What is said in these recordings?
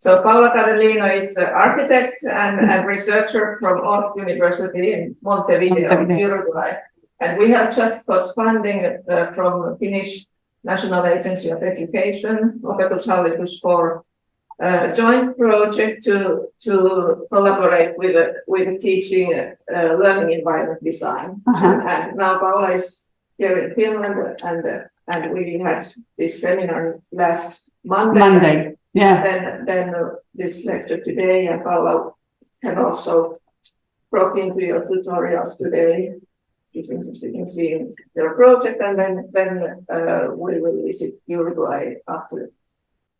So Paula Cardellino is an architect and researcher from ORT University in Montevideo, Uruguay. And we have just got funding from Finnish National Agency of Education, Opetushallitus, for a joint project to collaborate with the teaching learning environment design. And now Paula is here in Finland, and we had this seminar last Monday. Yeah. Then this lecture today, and Paula can also probe into your tutorials today. She's interested in seeing your project, and then we will visit Uruguay after.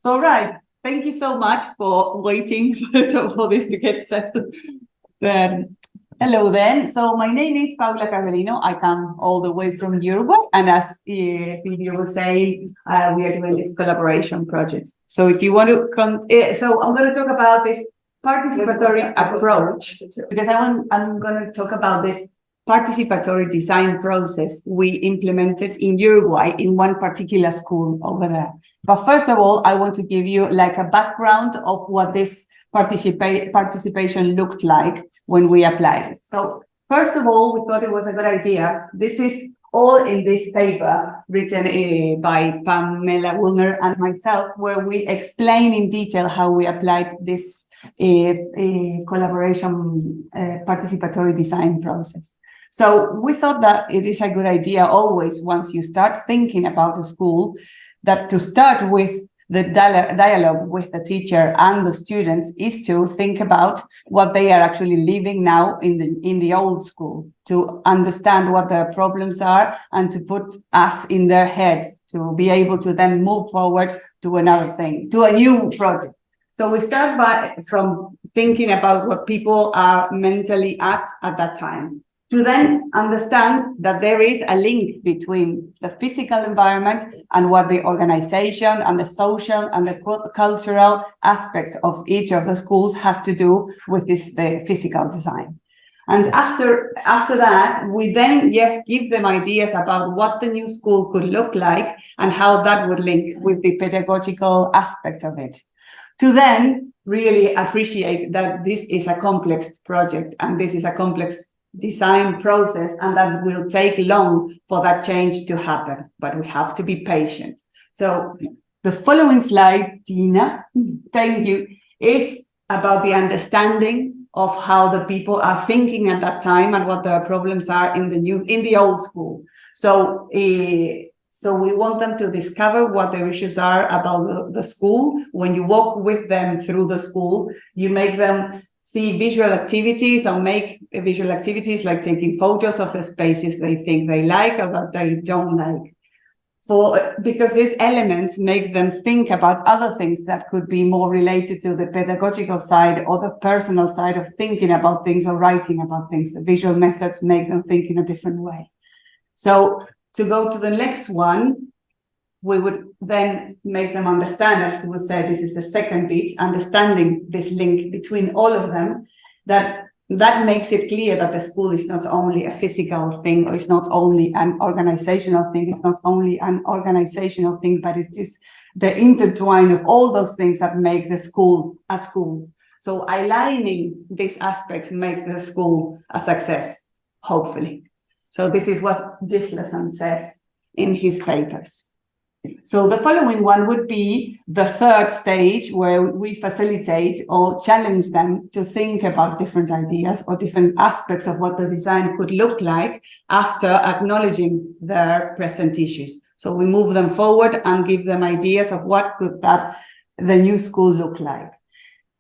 All right. Thank you so much for waiting for this to get settled. Hello then. So my name is Paula Cardellino. I come all the way from Uruguay, and as Silvio was saying, we are doing this collaboration project. So if you want to so I'm going to talk about this participatory approach, because I'm going to talk about this participatory design process we implemented in Uruguay in one particular school over there. But first of all, I want to give you like a background of what this participation looked like when we applied it. So first of all, we thought it was a good idea. This is all in this paper written by Pamela Woolner and myself, where we explain in detail how we applied this collaboration participatory design process. So we thought that it is a good idea always, once you start thinking about a school, that to start with the dialogue with the teacher and the students is to think about what they are actually living now in the old school, to understand what their problems are and to put us in their head to be able to then move forward to another thing, to a new project. So we start from thinking about what people are mentally at that time, to then understand that there is a link between the physical environment and what the organization and the social and the cultural aspects of each of the schools has to do with the physical design. And after that, we then give them ideas about what the new school could look like and how that would link with the pedagogical aspect of it. To then really appreciate that this is a complex project and this is a complex design process, and that will take long for that change to happen, but we have to be patient. So the following slide, Tina, thank you, is about the understanding of how the people are thinking at that time and what their problems are in the old school. So we want them to discover what their issues are about the school. When you walk with them through the school, you make them see visual activities or make visual activities like taking photos of the spaces they think they like or that they don't like. Because these elements make them think about other things that could be more related to the pedagogical side or the personal side of thinking about things or writing about things. The visual methods make them think in a different way. So to go to the next one, we would then make them understand, as we would say, this is the second bit, understanding this link between all of them, that makes it clear that the school is not only a physical thing, or it's not only an organizational thing, it's not only an organizational thing, but it is the intertwine of all those things that make the school a school. So aligning these aspects makes the school a success, hopefully. So this is what Gislason says in his papers. So the following one would be the third stage, where we facilitate or challenge them to think about different ideas or different aspects of what the design could look like after acknowledging their present issues. So we move them forward and give them ideas of what could the new school look like.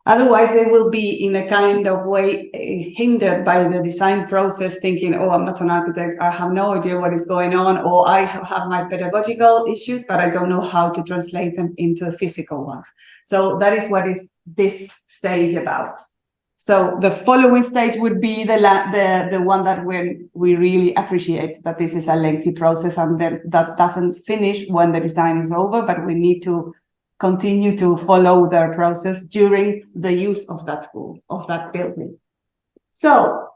Otherwise, they will be in a kind of way hindered by the design process, thinking, oh, I'm not an architect, I have no idea what is going on, or I have my pedagogical issues, but I don't know how to translate them into the physical ones. So that is what is this stage about. So the following stage would be the one that we really appreciate that this is a lengthy process and that doesn't finish when the design is over, but we need to continue to follow their process during the use of that school, of that building. So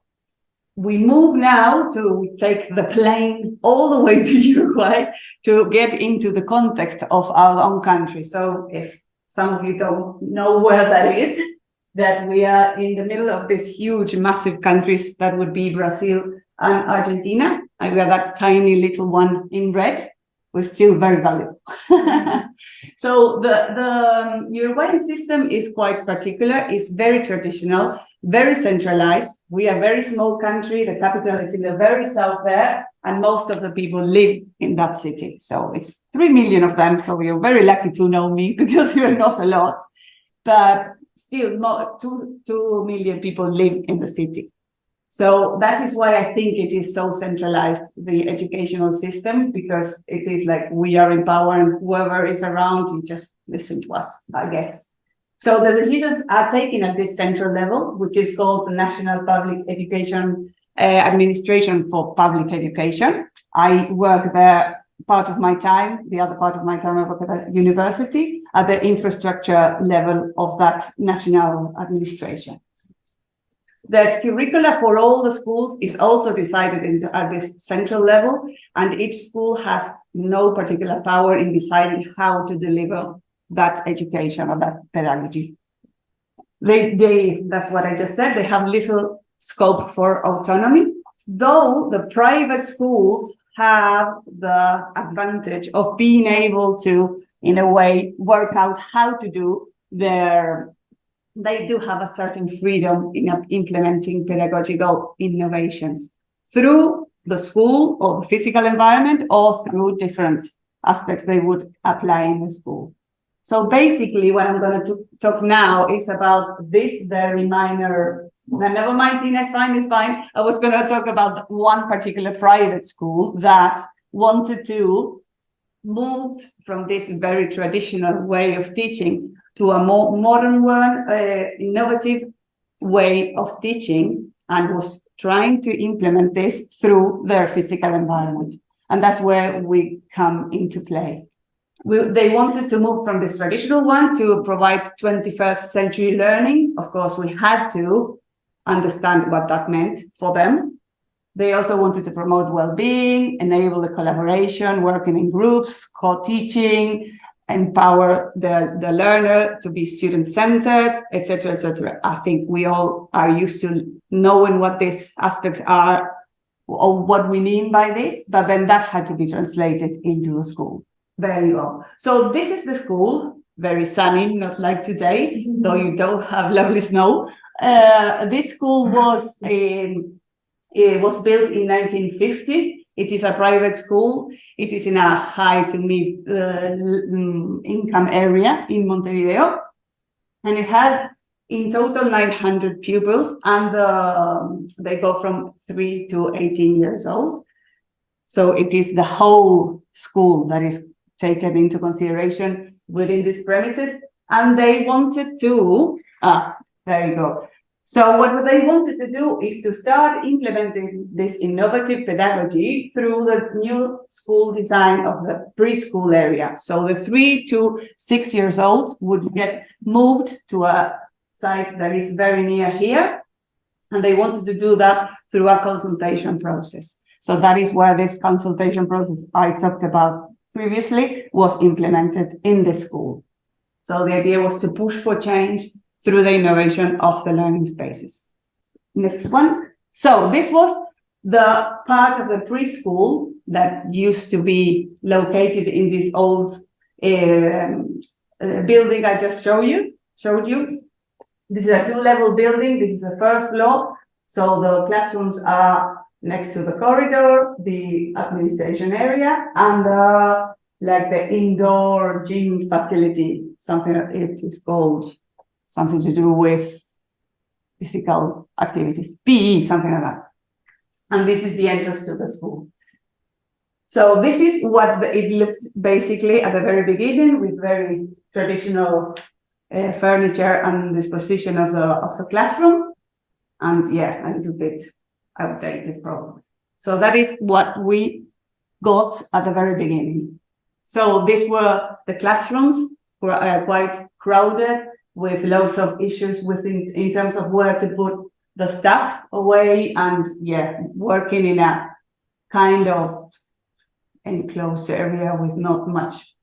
we move now to take the plane all the way to Uruguay to get into the context of our own country. So if some of you don't know where that is, that we are in the middle of these huge, massive countries that would be Brazil and Argentina, and we are that tiny little one in red. We're still very valuable. So the Uruguayan system is quite particular. It's very traditional, very centralized. We are a very small country. The capital is in the very south there, and most of the people live in that city. So it's 3 million of them. So you're very lucky to know me because you're not a lot, but still more, 2 million people live in the city. So that is why I think it is so centralized, the educational system, because it is like we are in power and whoever is around, you just listen to us, I guess. So the decisions are taken at this central level, which is called the National Public Education Administration for Public Education. I work there part of my time, the other part of my time I work at a university at the infrastructure level of that national administration. The curricula for all the schools is also decided at this central level, and each school has no particular power in deciding how to deliver that education or that pedagogy. That's what I just said, they have little scope for autonomy, though the private schools have the advantage of being able to, in a way, work out how to do they do have a certain freedom in implementing pedagogical innovations through the school or the physical environment or through different aspects they would apply in the school. So basically what I'm going to talk now is about this very minor, never mind, Tina, it's fine. I was going to talk about one particular private school that wanted to move from this very traditional way of teaching to a more modern one, innovative way of teaching, and was trying to implement this through their physical environment. And that's where we come into play. They wanted to move from this traditional one to provide 21st century learning. Of course, we had to understand what that meant for them. They also wanted to promote well-being, enable the collaboration, working in groups, co-teaching, empower the learner to be student-centered, etc., etc. I think we all are used to knowing what these aspects are or what we mean by this, but then that had to be translated into the school. Very well. So this is the school, very sunny, not like today, though you don't have lovely snow. This school was built in 1950s. It is a private school. It is in a high to mid income area in Montevideo. And it has in total 900 pupils, and they go from 3 to 18 years old. So it is the whole school that is taken into consideration within these premises. And they wanted to, there you go. So what they wanted to do is to start implementing this innovative pedagogy through the new school design of the preschool area. So the 3 to 6 years old would get moved to a site that is very near here. And they wanted to do that through a consultation process. So that is where this consultation process I talked about previously was implemented in the school. So the idea was to push for change through the innovation of the learning spaces. Next one. So this was the part of the preschool that used to be located in this old building I just showed you. This is a 2-level building. This is the first floor. So the classrooms are next to the corridor, the administration area, and like the indoor gym facility, something that it is called, something to do with physical activities, PE, something like that. And this is the entrance to the school. So this is what it looked basically at the very beginning, with very traditional furniture and disposition of the classroom. And yeah, a little bit outdated probably. So that is what we got at the very beginning. So these were the classrooms, were quite crowded, with lots of issues in terms of where to put the stuff away, and yeah, working in a kind of enclosed area with not much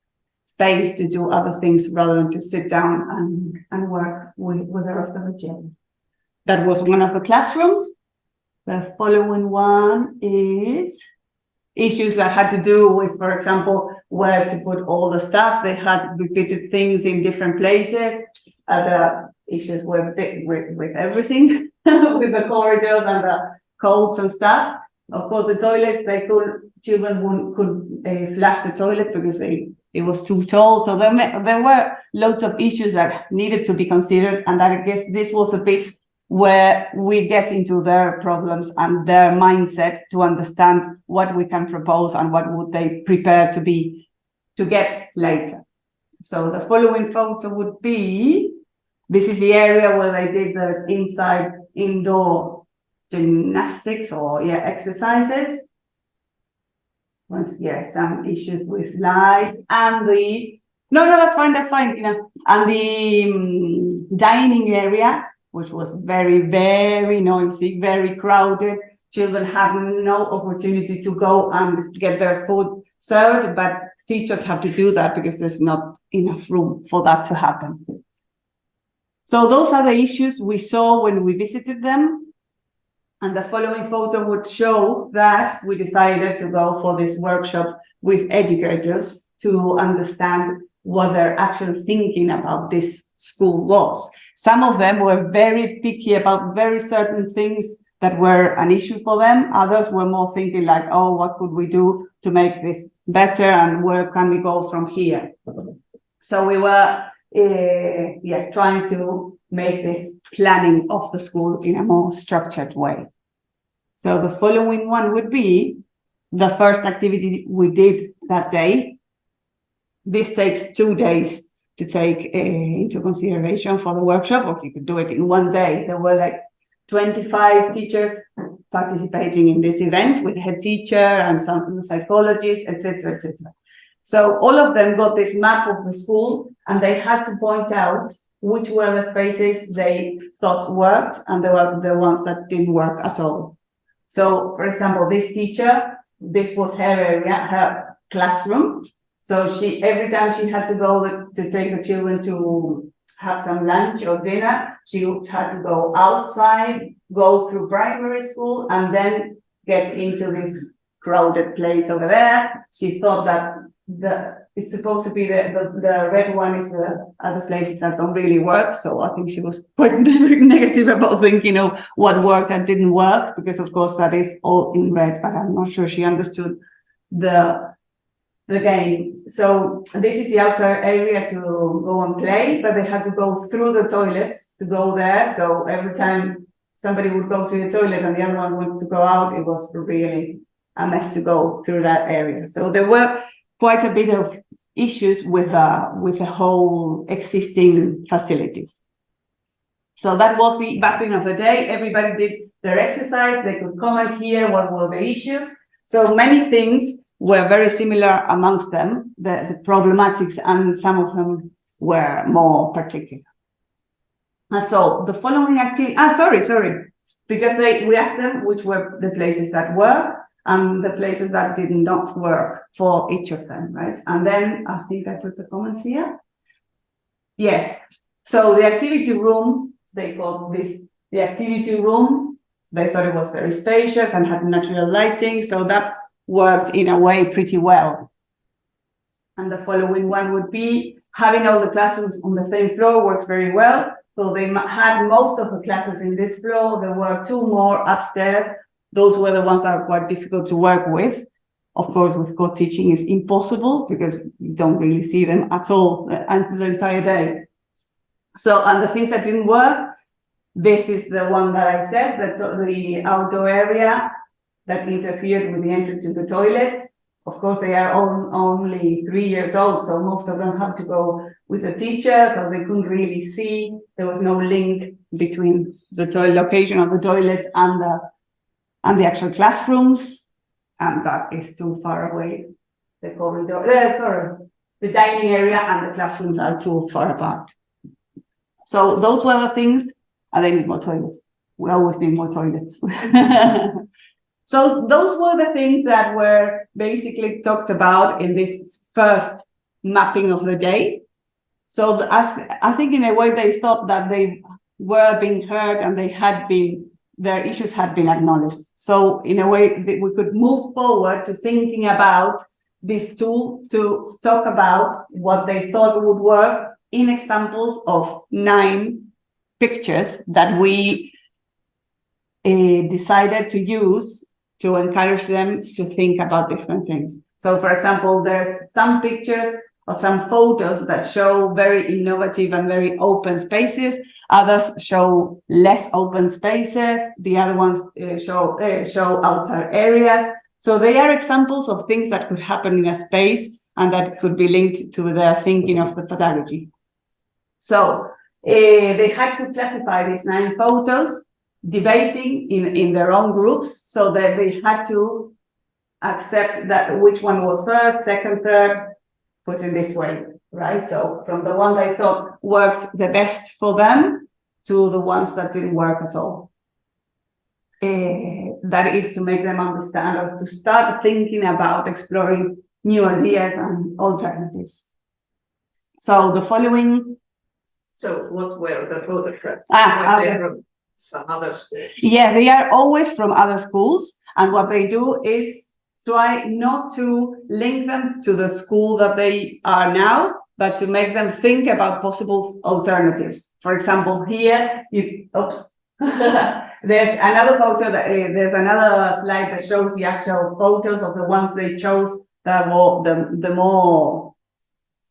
space to do other things rather than to sit down and work with the rest of the children. That was one of the classrooms. The following one is issues that had to do with, for example, where to put all the stuff. They had repeated things in different places. Other issues with everything, with the corridors and the codes and stuff. Of course, the toilets, children couldn't flush the toilet because it was too tall. So there were loads of issues that needed to be considered. And I guess this was a bit where we get into their problems and their mindset to understand what we can propose and what would they prepare to get later. So the following photo would be, this is the area where they did the indoor gymnastics or exercises. Some issues with light and that's fine, and the dining area, which was very, very noisy, very crowded. Children have no opportunity to go and get their food served, but teachers have to do that because there's not enough room for that to happen. So those are the issues we saw when we visited them. And the following photo would show that we decided to go for this workshop with educators to understand what their actual thinking about this school was. Some of them were very picky about very certain things that were an issue for them. Others were more thinking like, oh, what could we do to make this better and where can we go from here? So we were trying to make this planning of the school in a more structured way. So the following one would be the first activity we did that day. This takes 2 days to take into consideration for the workshop, or you could do it in 1 day. There were like 25 teachers participating in this event with head teacher and some psychologists, etc., etc. So all of them got this map of the school and they had to point out which were the spaces they thought worked and they were the ones that didn't work at all. So, for example, this teacher, this was her area, her classroom. So every time she had to go to take the children to have some lunch or dinner, she would have to go outside, go through primary school, and then get into this crowded place over there. She thought that it's supposed to be the red one is the other places that don't really work. So I think she was quite negative about thinking of what worked and didn't work, because of course that is all in red, but I'm not sure she understood the game. So this is the outer area to go and play, but they had to go through the toilets to go there. So every time somebody would go to the toilet and the other ones wanted to go out, it was really a mess to go through that area. So there were quite a bit of issues with the whole existing facility. So that was the background of the day. Everybody did their exercise. They could comment here what were the issues. So many things were very similar amongst them, the problematics, and some of them were more particular. And so the following activity, because we asked them which were the places that were and the places that did not work for each of them, right? And then I think I put the comments here. Yes. So the activity room, they called this the activity room. They thought it was very spacious and had natural lighting. So that worked in a way pretty well. And the following one would be having all the classrooms on the same floor works very well. So they had most of the classes in this floor. There were 2 more upstairs. Those were the ones that are quite difficult to work with. Of course, with co-teaching is impossible because you don't really see them at all the entire day. So, and the things that didn't work, this is the one that I said, the outdoor area that interfered with the entrance to the toilets. Of course, they are only 3 years old, so most of them have to go with a teacher, so they couldn't really see. There was no link between the location of the toilets and the actual classrooms, and that is too far away. The corridor, the dining area and the classrooms are too far apart. So those were the things, and they need more toilets. We always need more toilets. So those were the things that were basically talked about in this first mapping of the day. So I think in a way they thought that they were being heard and their issues had been acknowledged. So in a way that we could move forward to thinking about this tool to talk about what they thought would work in examples of 9 pictures that we decided to use to encourage them to think about different things. So for example, there's some pictures or some photos that show very innovative and very open spaces. Others show less open spaces. The other ones show outside areas. So they are examples of things that could happen in a space and that could be linked to the thinking of the pedagogy. So they had to classify these 9 photos, debating in their own groups, so that they had to accept that which one was first, second, third, put in this way, right? So from the one they thought worked the best for them to the ones that didn't work at all. That is to make them understand or to start thinking about exploring new ideas and alternatives. So the following. So what were the photographs? Okay. From some other schools? Yeah, they are always from other schools. And what they do is try not to link them to the school that they are now, but to make them think about possible alternatives. For example, here, there's another photo there's another slide that shows the actual photos of the ones they chose that were the more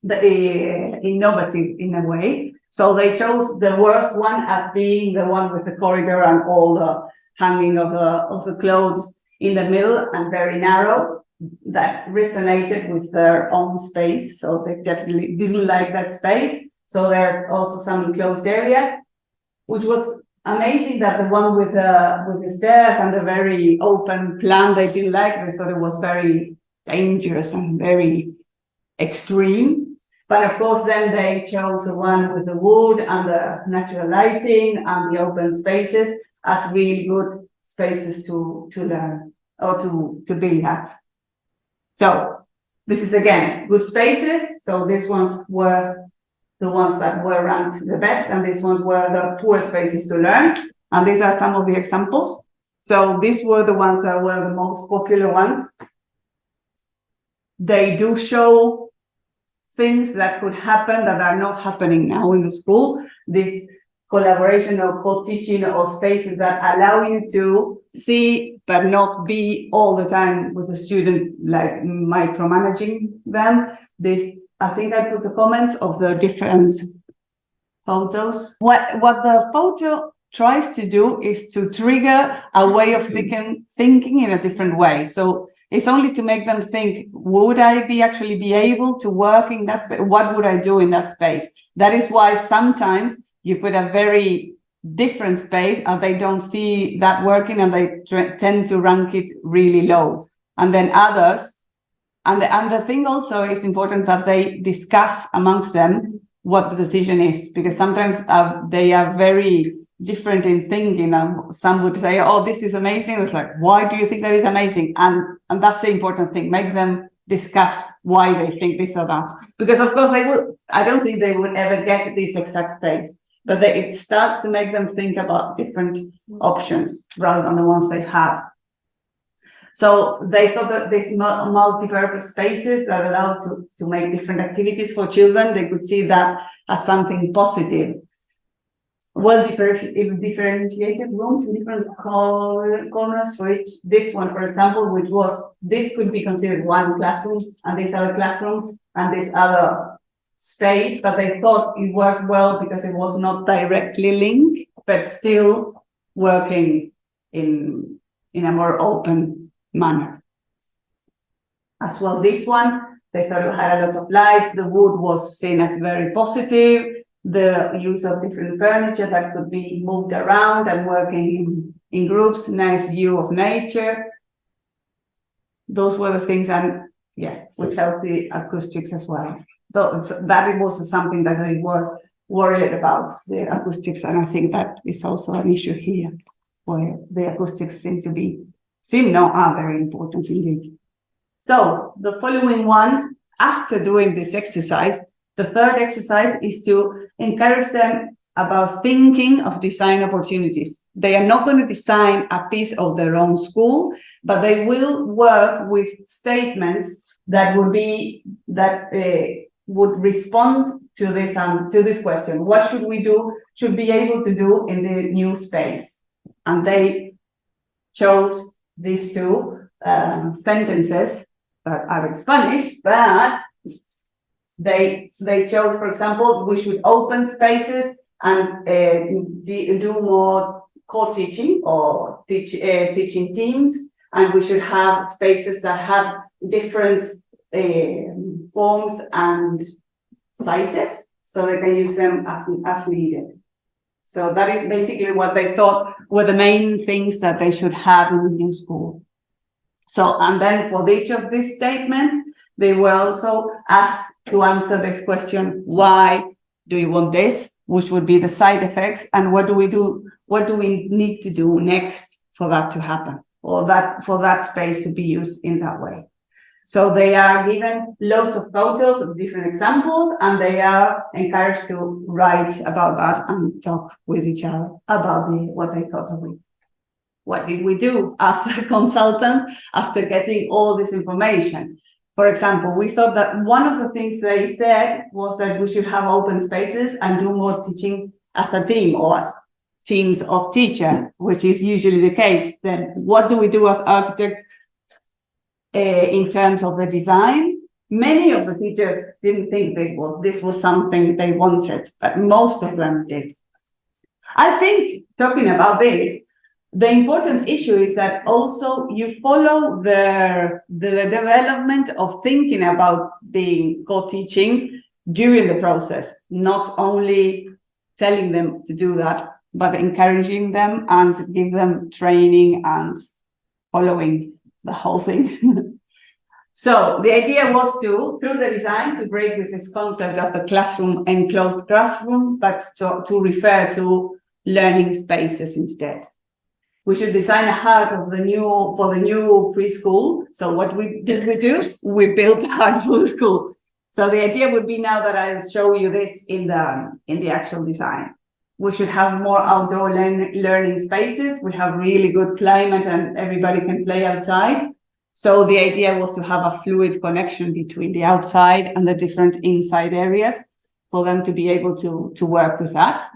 innovative in a way. So they chose the worst one as being the one with the corridor and all the hanging of the clothes in the middle and very narrow. That resonated with their own space. So they definitely didn't like that space. So there's also some enclosed areas, which was amazing that the one with the stairs and the very open plan they didn't like. They thought it was very dangerous and very extreme. But of course, then they chose the one with the wood and the natural lighting and the open spaces as really good spaces to learn or to be at. So this is again good spaces. So these ones were the ones that were ranked the best, and these ones were the poor spaces to learn. And these are some of the examples. So these were the ones that were the most popular ones. They do show things that could happen that are not happening now in the school. This collaboration or co-teaching or spaces that allow you to see but not be all the time with the student, like micromanaging them. This, I think I put the comments of the different photos. What the photo tries to do is to trigger a way of thinking in a different way. So it's only to make them think, would I actually be able to work in that space? What would I do in that space? That is why sometimes you put a very different space and they don't see that working and they tend to rank it really low. And then others, and the thing also is important that they discuss amongst them what the decision is, because sometimes they are very different in thinking, and some would say, oh, this is amazing. It's like, why do you think that is amazing? And that's the important thing, make them discuss why they think this or that, because of course I don't think they would ever get this exact space, but it starts to make them think about different options rather than the ones they have. So they thought that these multi-purpose spaces that allow to make different activities for children, they could see that as something positive. Well, differentiated rooms in different corners for each. This one, for example, this could be considered one classroom, and this other classroom, and this other space, but they thought it worked well because it was not directly linked, but still working in a more open manner. As well, this one, they thought it had a lot of light. The wood was seen as very positive. The use of different furniture that could be moved around and working in groups, nice view of nature. Those were the things, and yeah, which helped the acoustics as well. So that was something that they were worried about, the acoustics, and I think that is also an issue here, where the acoustics seem very important indeed. So the following one after doing this exercise, the third exercise is to encourage them about thinking of design opportunities. They are not going to design a piece of their own school, but they will work with statements that would respond to this question. What should we do? Should be able to do in the new space? And they chose these two sentences that are in Spanish, but they chose, for example, we should open spaces and do more co-teaching or teaching teams, and we should have spaces that have different forms and sizes, so they can use them as needed. So that is basically what they thought were the main things that they should have in the new school. So, and then for each of these statements, they were also asked to answer this question: why do you want this? Which would be the side effects, and what do we do? What do we need to do next for that to happen, or for that space to be used in that way? So they are given loads of photos of different examples, and they are encouraged to write about that and talk with each other about what they thought of it. What did we do as a consultant after getting all this information? For example, we thought that one of the things they said was that we should have open spaces and do more teaching as a team or as teams of teachers, which is usually the case. Then what do we do as architects in terms of the design? Many of the teachers didn't think this was something they wanted, but most of them did. I think, talking about this, the important issue is that also you follow the development of thinking about being co-teaching during the process, not only telling them to do that, but encouraging them and give them training and following the whole thing. So the idea was through the design, to break with this concept of the classroom, enclosed classroom, but to refer to learning spaces instead. We should design a hut for the new preschool. So what did we do? We built a hut for the school. So the idea would be, now that I'll show you this in the actual design, we should have more outdoor learning spaces. We have really good climate and everybody can play outside. So the idea was to have a fluid connection between the outside and the different inside areas for them to be able to work with that.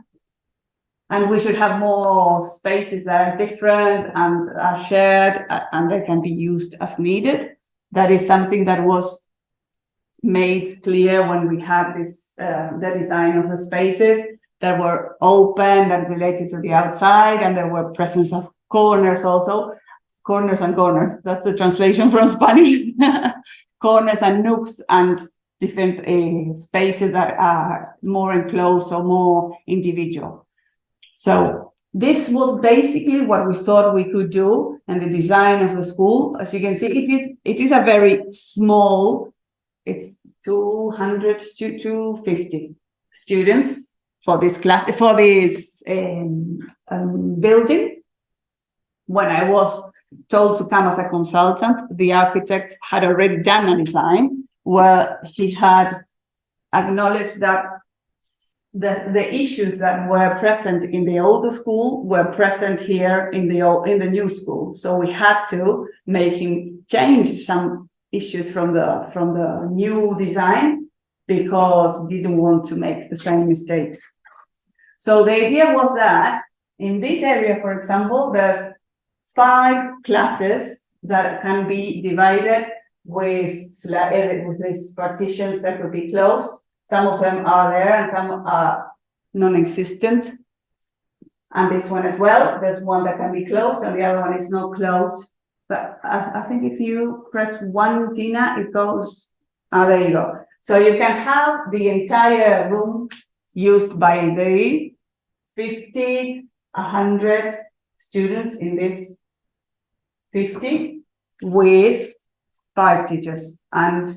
And we should have more spaces that are different and are shared, and they can be used as needed. That is something that was made clear when we had this the design of the spaces that were open, that related to the outside, and there were presence of corners also. Corners and corners, that's the translation from Spanish. Corners and nooks and different spaces that are more enclosed or more individual. So this was basically what we thought we could do, and the design of the school. As you can see, it is a very small, it's 200 to 250 students for this class, for this building. When I was told to come as a consultant, the architect had already done a design where he had acknowledged that the issues that were present in the older school were present here in the new school. So we had to make him change some issues from the new design, because we didn't want to make the same mistakes. So the idea was that in this area, for example, there's 5 classes that can be divided with these partitions that could be closed. Some of them are there and some are non-existent. And this one as well, there's one that can be closed and the other one is not closed. But I think if you press 1, Tina, it goes, there you go. So you can have the entire room used by the 50, 100 students in this 50 with 5 teachers and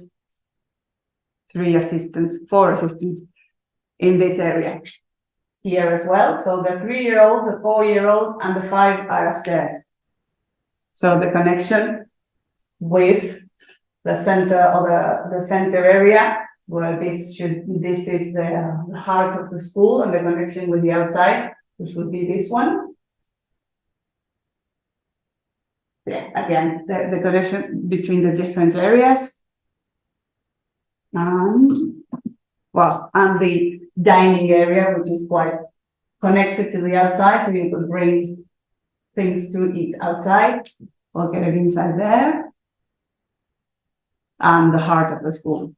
4 assistants in this area here as well. So the 3-year-old, the 4-year-old, and the 5 are upstairs. So the connection with the center or the center area, where this is the heart of the school and the connection with the outside, which would be this one. Yeah, again, the connection between the different areas. And the dining area, which is quite connected to the outside, so you could bring things to eat outside or get it inside there. And the heart of the school.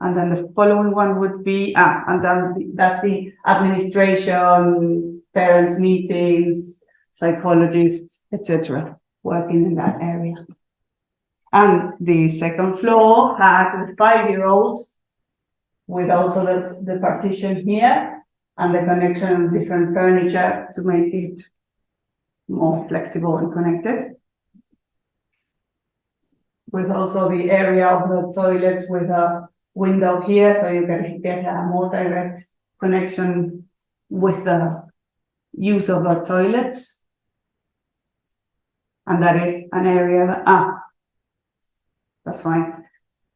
And then the following one would be, and then that's the administration, parents' meetings, psychologists, etc., working in that area. And the second floor had the 5-year-olds, with also the partition here and the connection of different furniture to make it more flexible and connected. With also the area of the toilets with a window here, so you can get a more direct connection with the use of the toilets. And that is an area that, that's fine.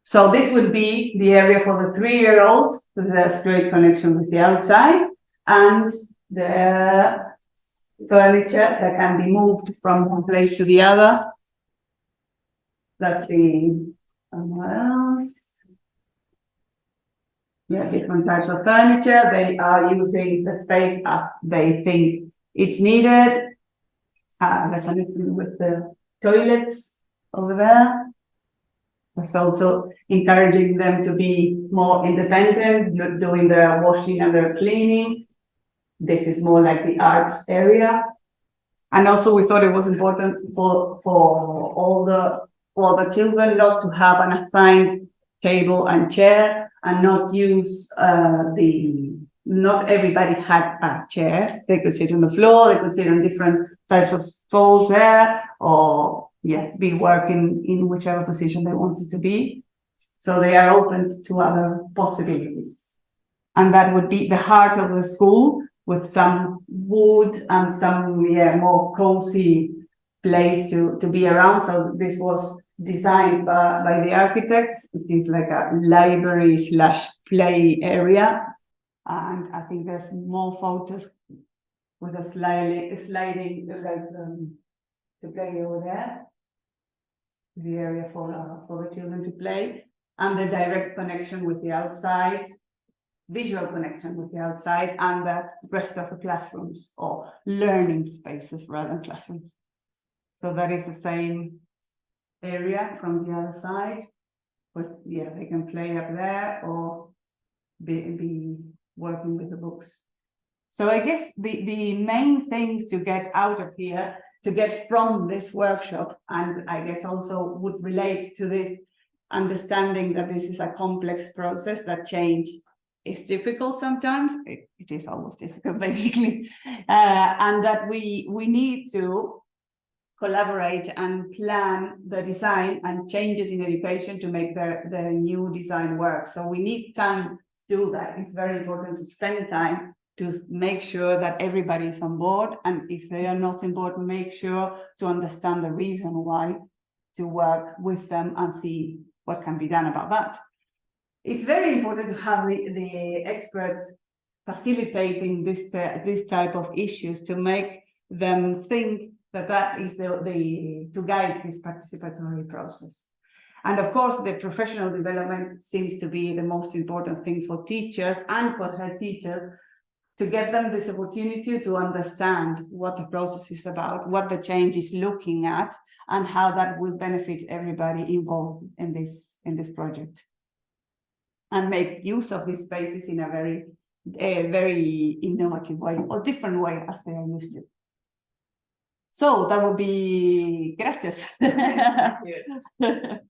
So this would be the area for the 3-year-olds with a straight connection with the outside, and the furniture that can be moved from one place to the other. That's the, what else? Yeah, different types of furniture. They are using the space as they think it's needed. The connection with the toilets over there. That's also encouraging them to be more independent, doing their washing and their cleaning. This is more like the arts area. And also we thought it was important for all the children not to have an assigned table and chair, and not use not everybody had a chair. They could sit on the floor, they could sit on different types of stools there, or be working in whichever position they wanted to be. So they are open to other possibilities. And that would be the heart of the school, with some wood and some more cozy place to be around. So this was designed by the architects. It is like a library / play area. And I think there's more photos with a sliding to play over there. The area for the children to play, and the direct connection with the outside, visual connection with the outside, and the rest of the classrooms, or learning spaces rather than classrooms. So that is the same area from the other side, but they can play up there or be working with the books. So I guess the main things to get out of here, to get from this workshop, and I guess also would relate to this understanding that this is a complex process, that change is difficult sometimes. It is almost difficult, basically, and that we need to collaborate and plan the design and changes in education to make the new design work. So we need time to do that. It's very important to spend time to make sure that everybody is on board, and if they are not on board, make sure to understand the reason why, to work with them and see what can be done about that. It's very important to have the experts facilitating this type of issues, to make them think that is to guide this participatory process. And of course, the professional development seems to be the most important thing for teachers and for head teachers, to get them this opportunity to understand what the process is about, what the change is looking at, and how that will benefit everybody involved in this project. And make use of these spaces in a very innovative way, or different way as they are used to. So that would be gracias. Thank you.